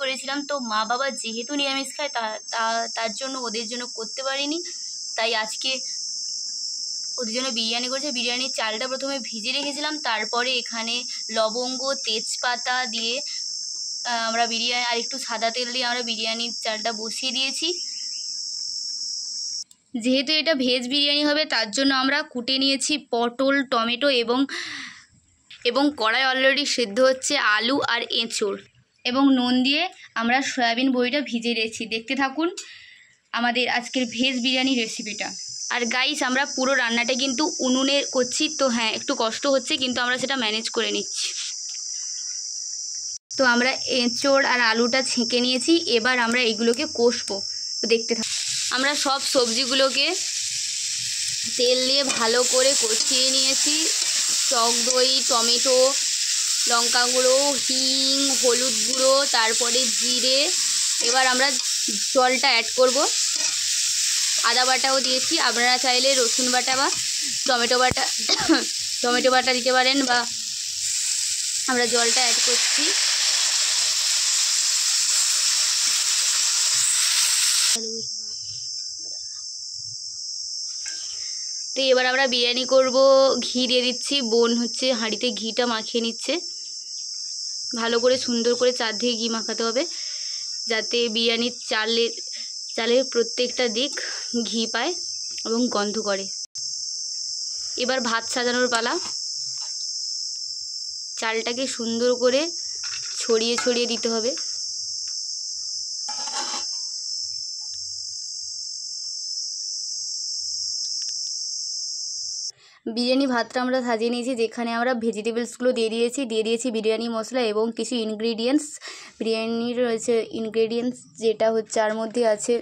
করেছিলাম। তো মা বাবা যেহেতু নিরামিষ খায় তার জন্য ওদের জন্য করতে পারিনি, তাই আজকে ওদের জন্য বিরিয়ানি করেছে। বিরিয়ানির চালটা প্রথমে ভিজে রেখেছিলাম, তারপরে এখানে লবঙ্গ তেজপাতা দিয়ে আমরা বিরিয়ানি আর একটু সাদা তেল দিয়ে আমরা বিরিয়ানির চালটা বসিয়ে দিয়েছি। যেহেতু এটা ভেজ বিরিয়ানি হবে তার জন্য আমরা কুটে নিয়েছি পটল, টমেটো এবং কড়াই অলরেডি সেদ্ধ হচ্ছে আলু আর এঁচোড়, এবং নুন দিয়ে আমরা সয়াবিন বড়িটা ভিজে রেখেছি। দেখতে থাকুন আমাদের আজকের ভেজ বিরিয়ানি রেসিপিটা। আর গাইস, আমরা পুরো রান্নাটা কিন্তু উনুনে করছি, তো হ্যাঁ একটু কষ্ট হচ্ছে, কিন্তু আমরা সেটা ম্যানেজ করে নিচ্ছি। তো আমরা এঁচোড় আর আলুটা ছেঁকে নিয়েছি, এবার আমরা এগুলোকে কষবো। তো দেখতে থাকুন। আমরা সব সবজিগুলোকে তেল দিয়ে ভালো করে কষিয়ে নিয়েছি। টক দই, টমেটো, লঙ্কা গুঁড়ো, হিং, হলুদ গুঁড়ো, তারপরে জিরে। এবার আমরা জলটা অ্যাড করব। আদা বাটাও দিয়েছি, আপনারা চাইলে রসুন বাটা বা টমেটো বাটা দিতে পারেন, বা আমরা জলটা অ্যাড করছি। তো এবার আমরা বিরিয়ানি করব। ঘি দিয়ে দিচ্ছি, বোন হচ্ছে হাঁড়িতে ঘিটা মাখিয়ে নিচ্ছে। ভালো করে সুন্দর করে চারদিকে ঘি মাখাতে হবে, যাতে বিরিয়ানির চালের প্রত্যেকটা দিক ঘি পায় এবং গন্ধ করে। এবার ভাত সাজানোর পালা। চালটাকে সুন্দর করে ছড়িয়ে ছড়িয়ে দিতে হবে। বিরিয়ানি ভাতটা আমরা সাজিয়ে নিয়েছি, যেখানে আমরা ভেজিটেবলসগুলো দিয়ে দিয়েছি বিরিয়ানি মশলা এবং কিছু ইনগ্রিডিয়েন্টস। বিরিয়ানির রয়েছে ইনগ্রিডিয়েন্টস, যেটা হচ্ছে তার মধ্যে আছে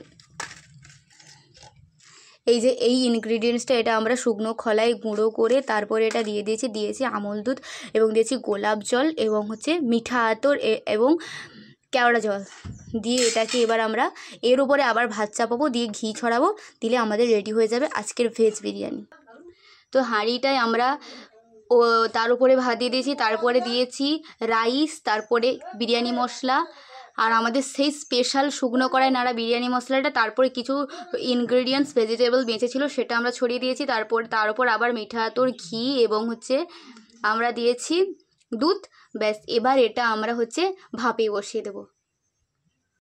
এই ইনগ্রিডিয়েন্টসটা, এটা আমরা শুকনো খোলায় গুঁড়ো করে তারপরে এটা দিয়েছি আমল দুধ, এবং দিয়েছি গোলাপ জল, এবং হচ্ছে মিঠা আতর এবং কেওড়া জল দিয়ে এটাকে এবার আমরা এর উপরে আবার ভাত চাপাবো, দিয়ে ঘি ছড়াবো, দিলে আমাদের রেডি হয়ে যাবে আজকের ভেজ বিরিয়ানি। তো হাঁড়িটায় আমরা তার উপরে ভাত দিয়ে দিয়েছি, তারপরে দিয়েছি রাইস, তারপরে বিরিয়ানি মশলা, আর আমাদের সেই স্পেশাল শুকনো কড়াই নাড়া বিরিয়ানি মশলাটা, তারপরে কিছু ইনগ্রেডিয়েন্টস ভেজিটেবল বেঁচেছিল সেটা আমরা ছড়িয়ে দিয়েছি, তার উপর আবার মিঠা আতর, ঘি, এবং হচ্ছে আমরা দিয়েছি দুধ। ব্যাস, এবার এটা আমরা হচ্ছে ভাপে বসিয়ে দেবো।